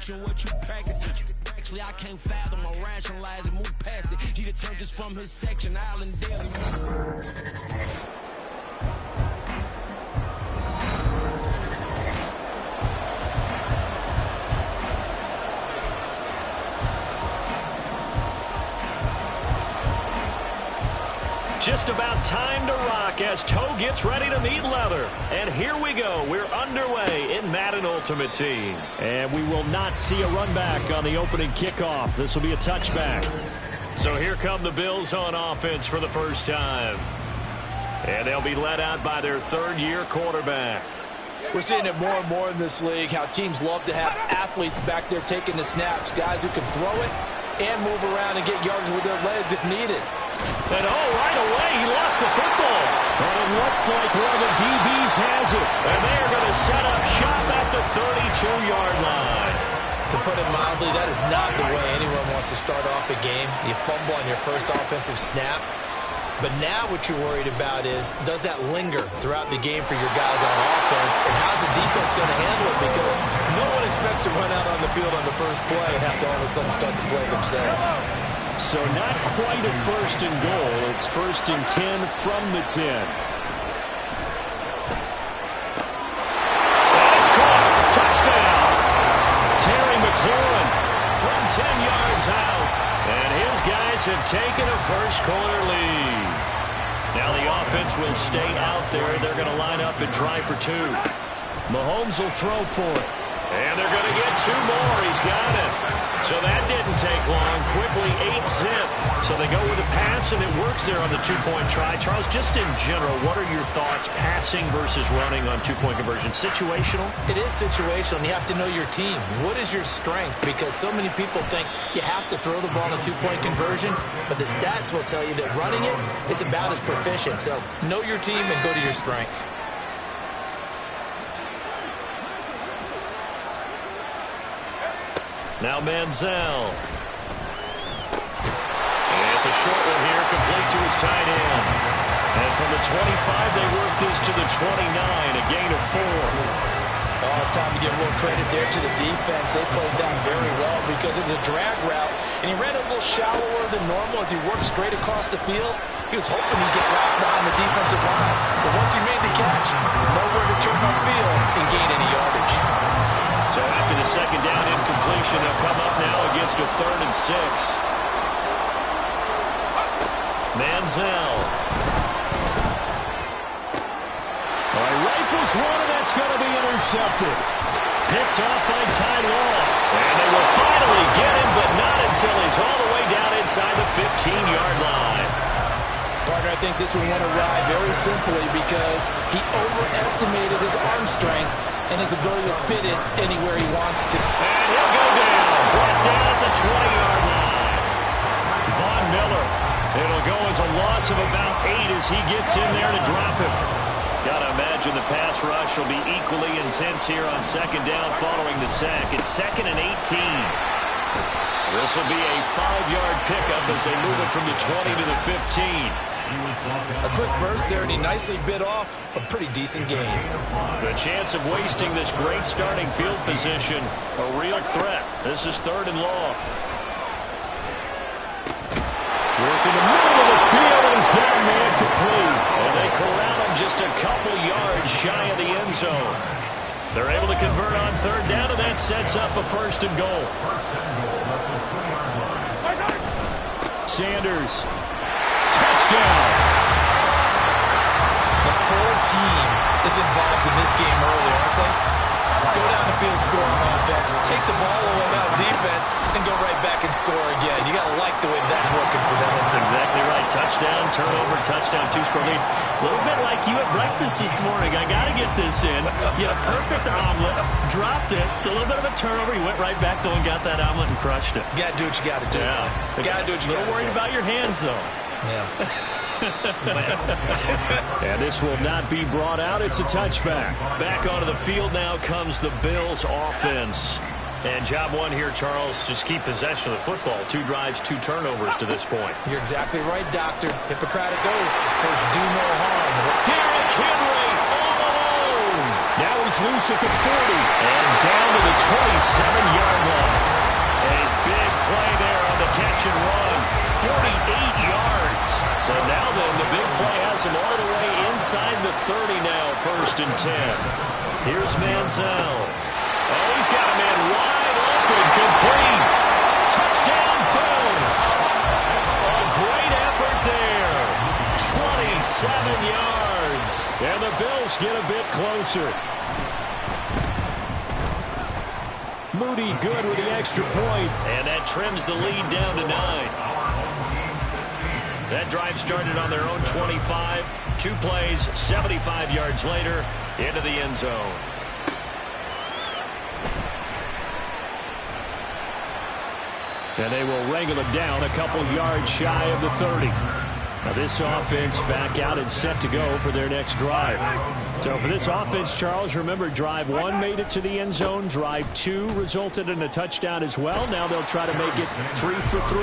teaching what you practice. Actually, I can't fathom or rationalize it, move past it. He determined this from his section, Island Daily. Just about time to rock as Toe gets ready to meet leather. And here we go. We're underway in Madden Ultimate Team. And we will not see a run back on the opening kickoff. This will be a touchback. So here come the Bills on offense for the first time. And they'll be led out by their third-year quarterback. We're seeing it more and more in this league, how teams love to have athletes back there taking the snaps, guys who can throw it and move around and get yards with their legs if needed. And right away, he lost the football. And it looks like one of the DBs has it. And they are going to set up shop at the 32-yard line. To put it mildly, that is not the way anyone wants to start off a game. You fumble on your first offensive snap. But now what you're worried about is, does that linger throughout the game for your guys on offense? And how's the defense going to handle it? Because no one expects to run out on the field on the first play and have to all of a sudden start the play themselves. So not quite a first and goal. It's first and 10 from the 10. That's caught. Touchdown. Terry McLaurin from 10 yards out. And his guys have taken a first-quarter lead. Now the offense will stay out there. They're going to line up and try for two. Mahomes will throw for it. And they're going to get two more. He's got it. So that didn't take long. Quickly 8-zip. So they go with a pass, and it works there on the two-point try. Charles, just in general, what are your thoughts passing versus running on two-point conversion? Situational? It is situational, and you have to know your team. What is your strength? Because so many people think you have to throw the ball in a two-point conversion, but the stats will tell you that running it is about as proficient. So know your team and go to your strength. Now Manziel. And it's a short one here, complete to his tight end. And from the 25, they work this to the 29, a gain of 4. Oh, it's time to give a little credit there to the defense. They played that very well because it was a drag route, and he ran a little shallower than normal as he worked straight across the field. He was hoping he'd get lost behind the defensive line. But once he made the catch, nowhere to turn upfield and gain any yardage. So after the second down incompletion, they'll come up now against a 3rd and 6. Manziel. All right, rifles one, and that's going to be intercepted. Picked off by Ty Law. And they will finally get him, but not until he's all the way down inside the 15-yard line. Partner, I think this one went awry very simply because he overestimated his arm strength and his ability to fit it anywhere he wants to. And he'll go down. Brought down at the 20-yard line. Von Miller. It'll go as a loss of about 8 as he gets in there to drop him. Got to imagine the pass rush will be equally intense here on second down following the sack. It's 2nd and 18. This will be a 5-yard pickup as they move it from the 20 to the 15. A quick burst there, and he nicely bit off a pretty decent gain. The chance of wasting this great starting field position, a real threat. This is 3rd and long. Work in the middle of the field, and he's got a man complete. And they corral him just a couple yards shy of the end zone. They're able to convert on 3rd down, and that sets up a 1st and goal. Sanders. Touchdown. The full team is involved in this game early, aren't they? Go down the field, score on offense, take the ball away on defense, and go right back and score again. You got to like the way that's working for them. That's exactly right. Touchdown, turnover, touchdown, 2-score lead. A little bit like you at breakfast this morning. I got to get this in. You had a perfect omelet, dropped it. So a little bit of a turnover. You went right back though and got that omelet and crushed it. Got to do what you got to do. Yeah. Got to do what you got to do. A little worried about your hands though. Yeah. And this will not be brought out. It's a touchback. Back onto the field now comes the Bills offense. And job one here, Charles, just keep possession of the football. 2 drives, 2 turnovers to this point. You're exactly right, Doctor. Hippocratic oath. First, do no harm. Derrick Henry all alone. Now he's loose at the 40 and down to the 27-yard line. possession run, 48 yards. So now then, the big play has him all the way inside the 30 now, 1st and 10. Here's Manziel. Oh, he's got a man wide open, complete. Touchdown, Bills. A great effort there. 27 yards. And the Bills get a bit closer. Moody good with the extra point, and that trims the lead down to 9. That drive started on their own 25. 2 plays, 75 yards later, into the end zone. And they will wrangle it down a couple yards shy of the 30. Now this offense back out and set to go for their next drive. So for this offense, Charles, remember drive 1 made it to the end zone. Drive 2 resulted in a touchdown as well. Now they'll try to make it 3 for 3.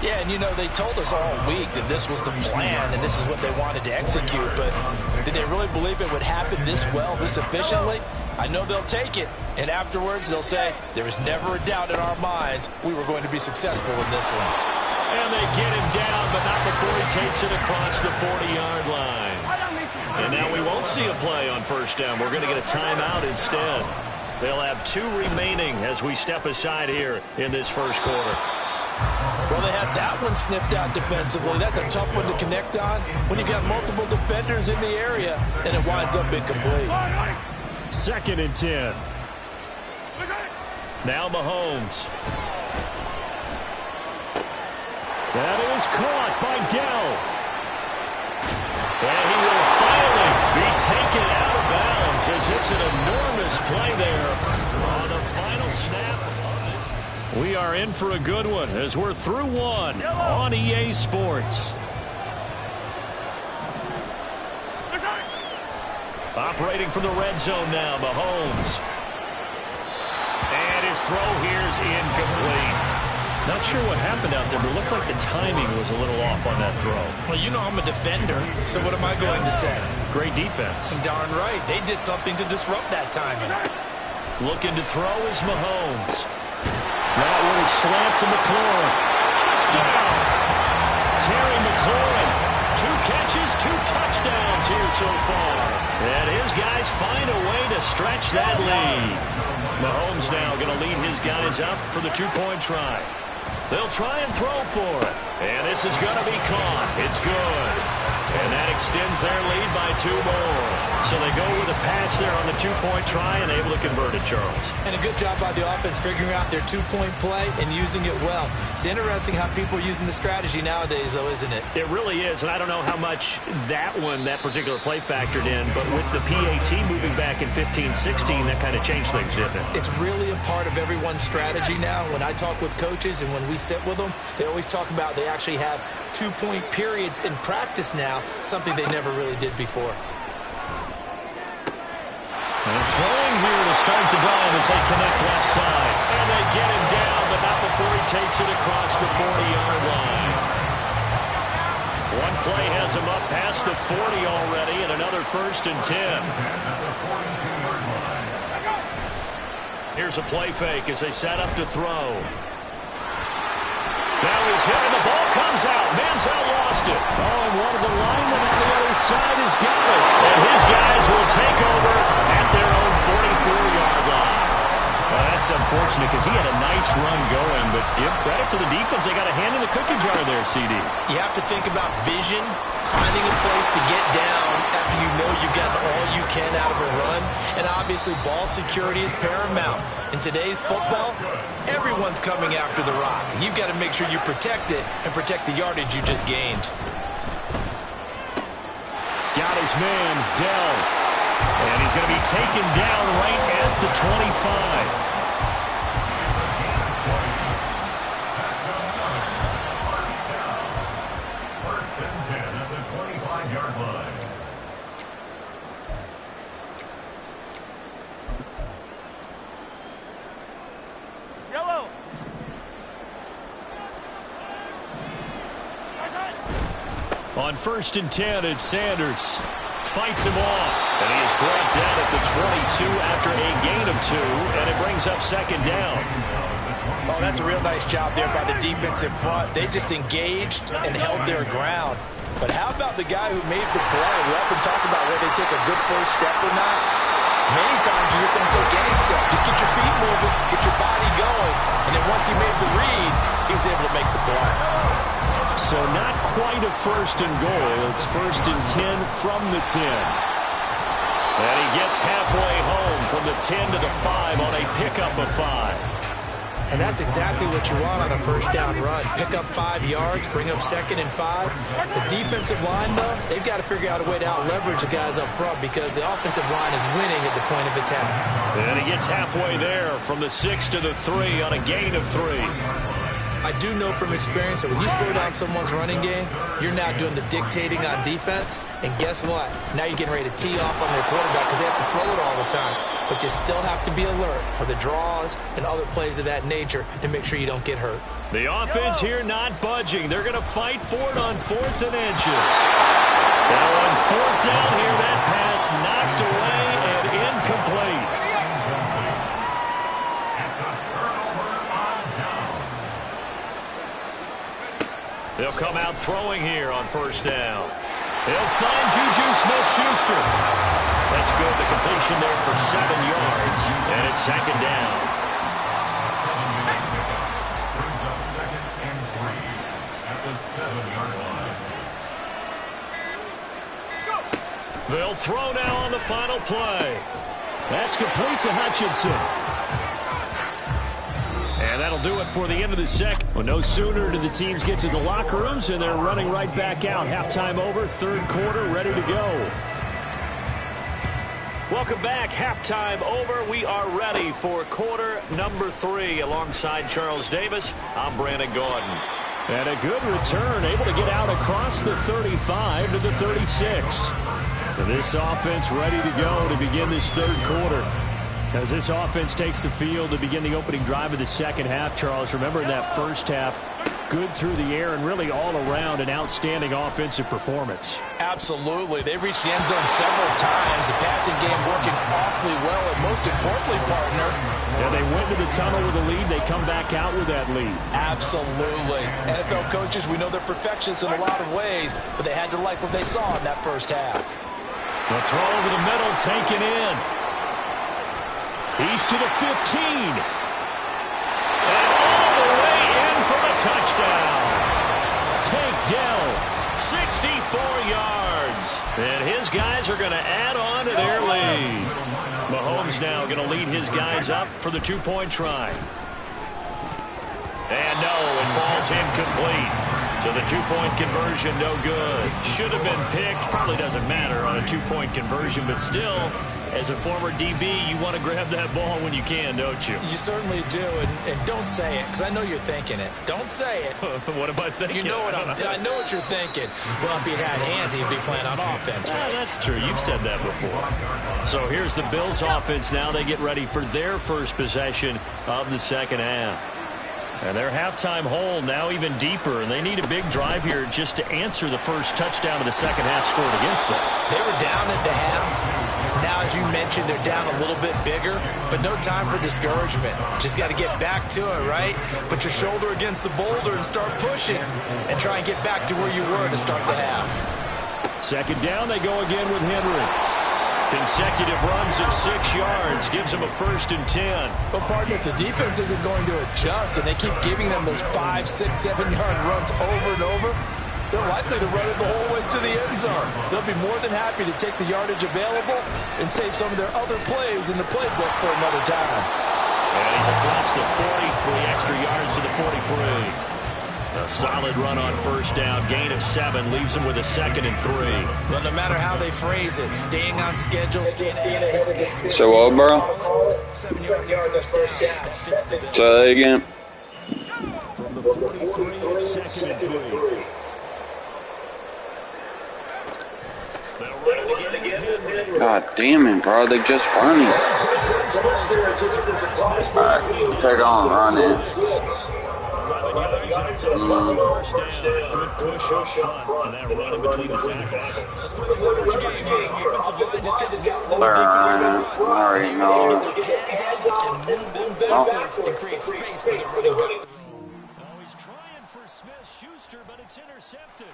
Yeah, and you know, they told us all week that this was the plan and this is what they wanted to execute. But did they really believe it would happen this well, this efficiently? I know they'll take it. And afterwards, they'll say, there was never a doubt in our minds we were going to be successful in this one. And they get him down, but not before he takes it across the 40-yard line. And now we won't see a play on 1st down. We're going to get a timeout instead. They'll have 2 remaining as we step aside here in this 1st quarter. Well, they had that one snipped out defensively. That's a tough one to connect on when you've got multiple defenders in the area, and it winds up incomplete. 2nd and 10. Now Mahomes. That is caught by Dell. And he will finally be taken out of bounds as it's an enormous play there on the final snap of this. We are in for a good one as we're through 1 on EA Sports. Operating from the red zone now, Mahomes. And his throw here's incomplete. Not sure what happened out there, but it looked like the timing was a little off on that throw. Well, you know I'm a defender, so what am I going to say? Great defense. Darn right. They did something to disrupt that timing. Looking to throw is Mahomes. That one is slants to McLaurin. Touchdown! Terry McLaurin. 2 catches, 2 touchdowns here so far. And his guys find a way to stretch that lead. Mahomes now going to lead his guys up for the 2-point try. They'll try and throw for it. And this is going to be caught. It's good. And that extends their lead by 2 more. So they go with a pass there on the 2-point try and able to convert it, Charles. And a good job by the offense figuring out their 2-point play and using it well. It's interesting how people are using the strategy nowadays, though, isn't it? It really is. And I don't know how much that particular play factored in. But with the PAT moving back in 15-16, that kind of changed things, didn't it? It's really a part of everyone's strategy now. When I talk with coaches and when we sit with them, they always talk about they actually have 2-point periods in practice now, something they never really did before. And throwing here to start the drive as they connect left side. And they get him down, but not before he takes it across the 40-yard line. One play has him up past the 40 already, and another 1st and 10. Here's a play fake as they set up to throw. Now he's hit, and the ball comes out. Manziel lost it. Oh, and one of the linemen on the other side has got it. And his guys will take over at their own 44-yard line. Well, that's unfortunate because he had a nice run going, but give credit to the defense. They got a hand in the cookie jar there, CD. You have to think about vision, finding a place to get down after you know you've gotten all you can out of a run. And obviously, ball security is paramount. In today's football, everyone's coming after the rock. You've got to make sure you protect it and protect the yardage you just gained. Got his man, Dell. And he's going to be taken down right at the 25. On 1st and 10, it's Sanders. Fights him off. And he is brought down at the 22 after a gain of 2. And it brings up 2nd down. Oh, that's a real nice job there by the defensive front. They just engaged and held their ground. But how about the guy who made the play? We often talk about whether they take a good first step or not. Many times you just don't take any step. Just get your feet moving, get your body going. And then once he made the read, he was able to make the play. So not quite a first and goal. It's first and 10 from the 10. And he gets halfway home from the 10 to the 5 on a pickup of 5. And that's exactly what you want on a first down run. Pick up 5 yards, bring up 2nd and 5. The defensive line, though, they've got to figure out a way to out-leverage the guys up front because the offensive line is winning at the point of attack. And he gets halfway there from the 6 to the 3 on a gain of 3. I do know from experience that when you slow down someone's running game, you're now doing the dictating on defense. And guess what? Now you're getting ready to tee off on their quarterback because they have to throw it all the time. But you still have to be alert for the draws and other plays of that nature to make sure you don't get hurt. The offense here not budging. They're going to fight for it on 4th and inches. Now on 4th down here, that pass knocked away and incomplete. They'll come out throwing here on 1st down. He'll find Juju Smith-Schuster. That's good. The completion there for 7 yards. And it's 2nd down. They'll throw now on the final play. That's complete to Hutchinson. And that'll do it for the end of the second. Well, no sooner do the teams get to the locker rooms, and they're running right back out. Halftime over, 3rd quarter, ready to go. Welcome back. Halftime over. We are ready for quarter number 3. Alongside Charles Davis, I'm Brandon Gordon. And a good return, able to get out across the 35 to the 36. This offense ready to go to begin this 3rd quarter. As this offense takes the field to begin the opening drive of the second half, Charles, remember in that first half, good through the air and really all around an outstanding offensive performance. Absolutely. They reached the end zone several times. The passing game working awfully well, and most importantly, partner. Yeah, they went to the tunnel with a lead. They come back out with that lead. Absolutely. NFL coaches, we know they're perfectionists in a lot of ways, but they had to like what they saw in that first half. The throw over the middle, taken in. He's to the 15. And all the way in for a touchdown. Tank Dell, 64 yards. And his guys are going to add on to their lead. Mahomes now going to lead his guys up for the 2-point try. And no, it falls incomplete. So the 2-point conversion, no good. Should have been picked. Probably doesn't matter on a 2-point conversion, but still, as a former DB, you want to grab that ball when you can, don't you? You certainly do, and don't say it, because I know you're thinking it. Don't say it. What am I thinking? You know what I know what you're thinking. Well, if he had hands, he'd be playing on offense. Right? That's true. You've said that before. So here's the Bills' offense now. They get ready for their first possession of the second half. And their halftime hole now even deeper, and they need a big drive here just to answer the first touchdown of the second half scored against them. They were down at the half. Now, as you mentioned, they're down a little bit bigger, but no time for discouragement. Just got to get back to it, right? Put your shoulder against the boulder and start pushing, and try and get back to where you were to start the half. Second down, they go again with Henry. Consecutive runs of 6 yards gives them a 1st and 10. But, partner, if the defense isn't going to adjust and they keep giving them those 5, 6, 7-yard runs over and over, they're likely to run it the whole way to the end zone. They'll be more than happy to take the yardage available and save some of their other plays in the playbook for another time. And he's across the 40, 3 extra yards to the 43. A solid run on first down. Gain of 7 leaves him with a 2nd and 3. Well, no matter how they phrase it, staying on schedule, staying ahead of the script. So what, bro? 7 yards on first down. Say that again. From the 43, it's 2nd and 3. God damn it, bro. They just running. Alright, take on running. yards and a first down. Good push up front, and that run in between the tackles. I already know. He's trying for Smith-Schuster, but it's intercepted.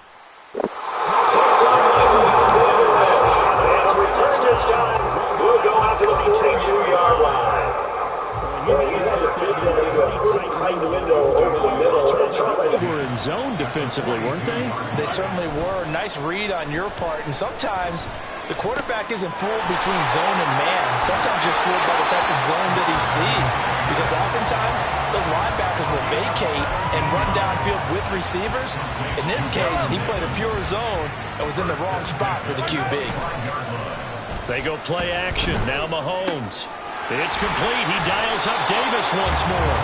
This time, we'll go out to the 42-yard line. You have to fit that in a pretty tight window over the middle. They were in zone defensively, weren't they? They certainly were. Nice read on your part. And sometimes the quarterback isn't fooled between zone and man. Sometimes you're fooled by the type of zone that he sees. Because oftentimes, those linebackers will vacate and run downfield with receivers. In this case, he played a pure zone and was in the wrong spot for the QB. They go play action. Now Mahomes. It's complete. He dials up Davis once more.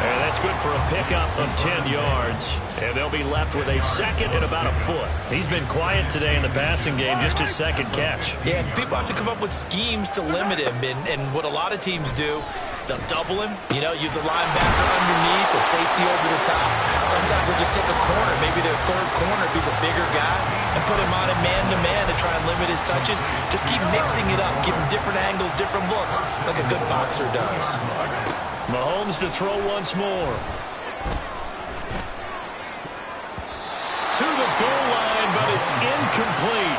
And that's good for a pickup of 10 yards. And they'll be left with a second and about a foot. He's been quiet today in the passing game, just his second catch. Yeah, and people have to come up with schemes to limit him. And what a lot of teams do, they'll double him, use a linebacker underneath, a safety over the top. Sometimes they'll just take a corner, maybe their third corner if he's a bigger guy, and put him on a man-to-man to try and limit his touches. Just keep mixing it up, give him different angles, different looks, like a good boxer does. Mahomes to throw once more. To the goal line, but it's incomplete.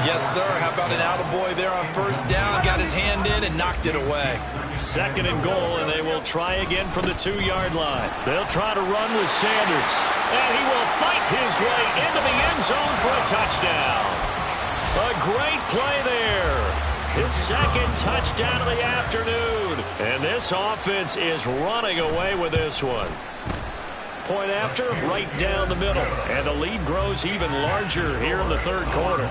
Yes, sir. How about an attaboy there on first down? Got his hand in and knocked it away. Second and goal, and they will try again from the 2-yard line. They'll try to run with Sanders. And he will fight his way into the end zone for a touchdown. A great play there. His second touchdown of the afternoon. And this offense is running away with this one. Point after, right down the middle. And the lead grows even larger here in the third quarter.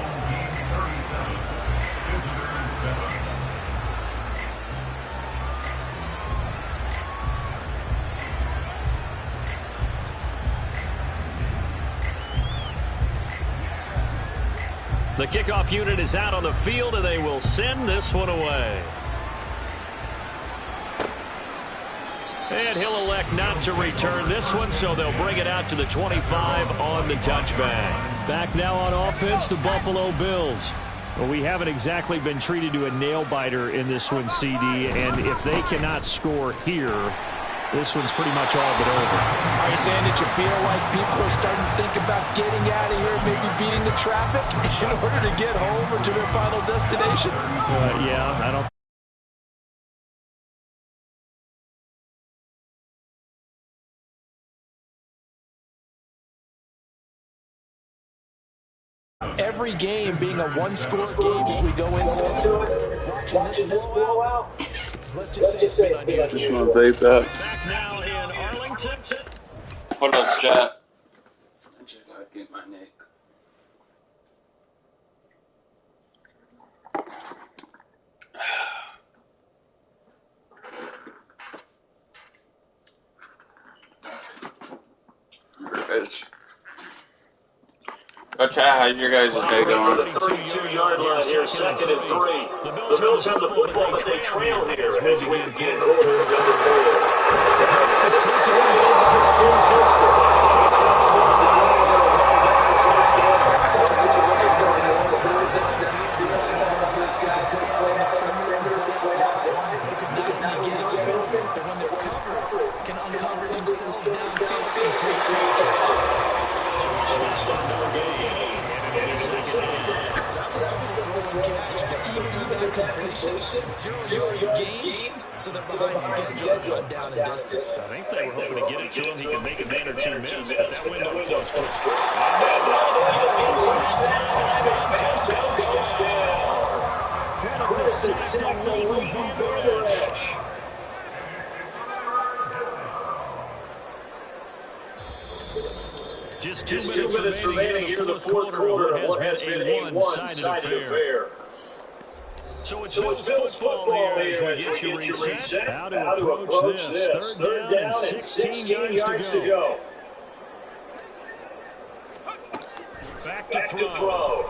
The kickoff unit is out on the field, and they will send this one away. And he'll elect not to return this one, so they'll bring it out to the 25 on the touchback. Back now on offense, the Buffalo Bills. Well, we haven't exactly been treated to a nail-biter in this one, CD, and if they cannot score here, this one's pretty much all but over. Are you saying that you feel like people are starting to think about getting out of here, maybe beating the traffic in order to get home or to their final destination? Yeah, I don't. Every game being a one-score game as we go into watching this blowout. Let's just say it's been Just want to vape that. Back now in Arlington. What else, chat? I just gotta get my neck. Guys. Chat, how's your guys' day going? 32-yard line here, second and 3. The Bills have the football, but they trail here as we begin quarter number 0 yards gained, so they're behind schedule, run down in distance. I think they were hoping to get it to him. He can make a man or two miss, but that window closed quick. Just 2 minutes remaining here in the fourth quarter of what has been a one-sided affair. So it's Bills football here as we get you reset. How to approach this. Third down and 16 yards to go. Back to throw.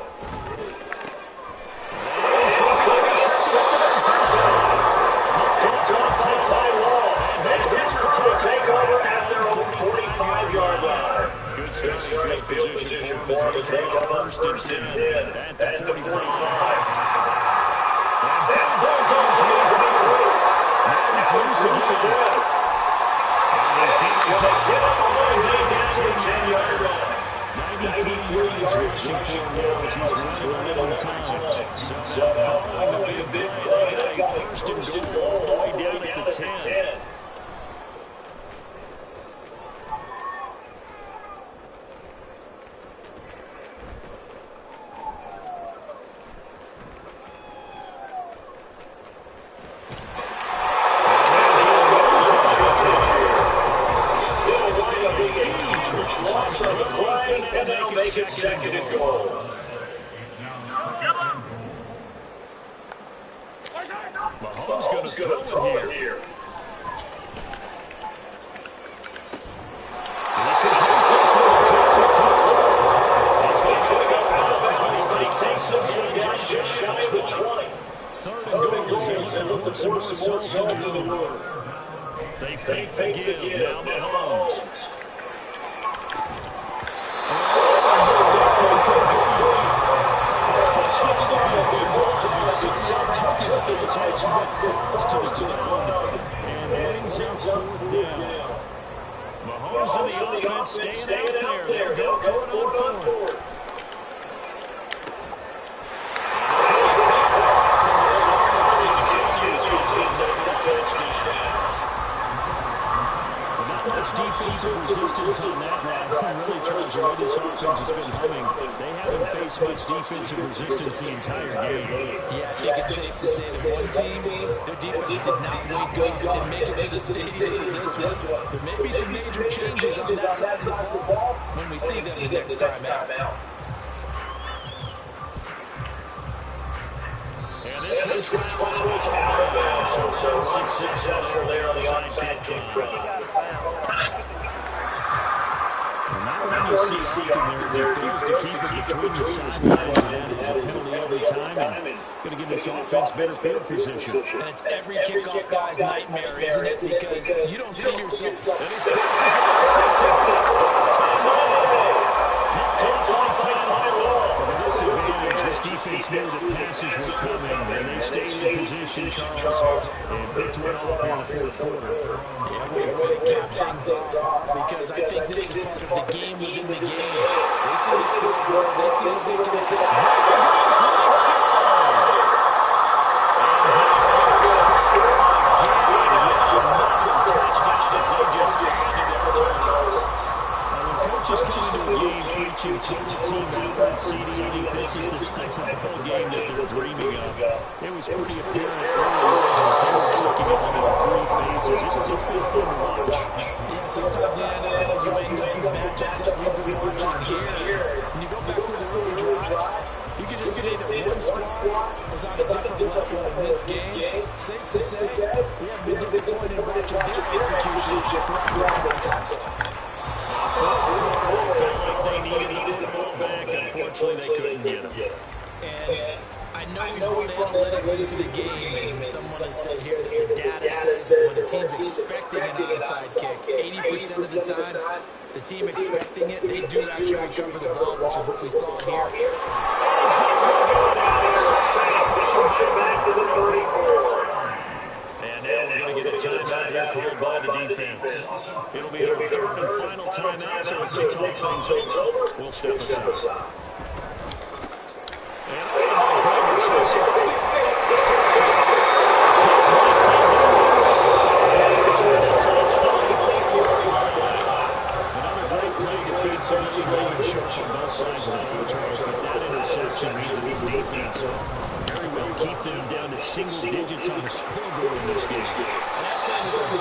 Take over at their own 45. position for him as they come up 1st and 10 at the 45. And bulldozers his way through. Madden's losing again. And he's going to get on the line down to the 10-yard line. 93 yards rushing for him now as he's running 11 times. So following the big play, they got a 1st and goal all the way down at the 10. Second and goal. Mahomes going to throw it here. And he completes this one to He's going to go out, but he takes some down just shy of the 20. 3rd and goal as they look to pour some more salt in the wound. They fake the give. Now Mahomes. Mahomes in the offense staying out there. They'll go for it on 4th. Defensive resistance on that drive really tries the way this offense has been humming. They haven't faced much defensive resistance the entire game. Yeah, I think it's safe to say that one team, their defense did not wake up and make it to the stadium with this one. There may be some major changes on that side of the ball when we see them the next time out. And this one travels out of bounds. So successful there on the onside kick try. You see often there as he fails to keep it between the sidelines, and that is a penalty every time, and going to give this offense better field position. And it's every kickoff guy's nightmare, isn't it? Because you don't see yourself. And his passes this defense knew that passes were coming, and they stayed in position, Charles, and picked one off in the 4th quarter. Yeah, we really cap things off because I think this is part of the game within the game. They see the score, they see the Coaches come into a game preaching total team effort, CD. I think this is the type of ball game that they're dreaming of. It was pretty apparent early on that they were looking at it in 3 phases. It's been fun to watch. Yeah, sometimes in the NFL you end up with matchups that we've been watching here. When you go back to the early drives, you can just say that one squad was on a different level in this game. Safe to say, we have been disappointed watching their execution throughout this contest. Felt like they needed the football back. Unfortunately, they couldn't get them. And I know we brought analytics into the game, and someone has said here that the data says that when the team's expecting an onside kick, 80% of the time, the team expecting it, they do actually recover the ball, which is what we saw here. Push it back to the 34. And now we're going to get a timeout here called by the defense. It'll be our 3rd and final timeout, so as we talk things over, we'll step aside. And another great play defensively, Raymond Sharp on both sides of the ball, Charles, but that interception means that this defense very well keep them down to single digits on the scoreboard in this game. And that's something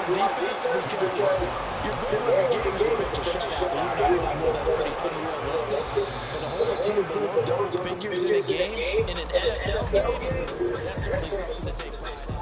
defense, because your goal of your game is to pitch a shutout. You know that's pretty unrealistic. But the whole team's double figures in a game, in an NFL game, that's certainly something to take pride in.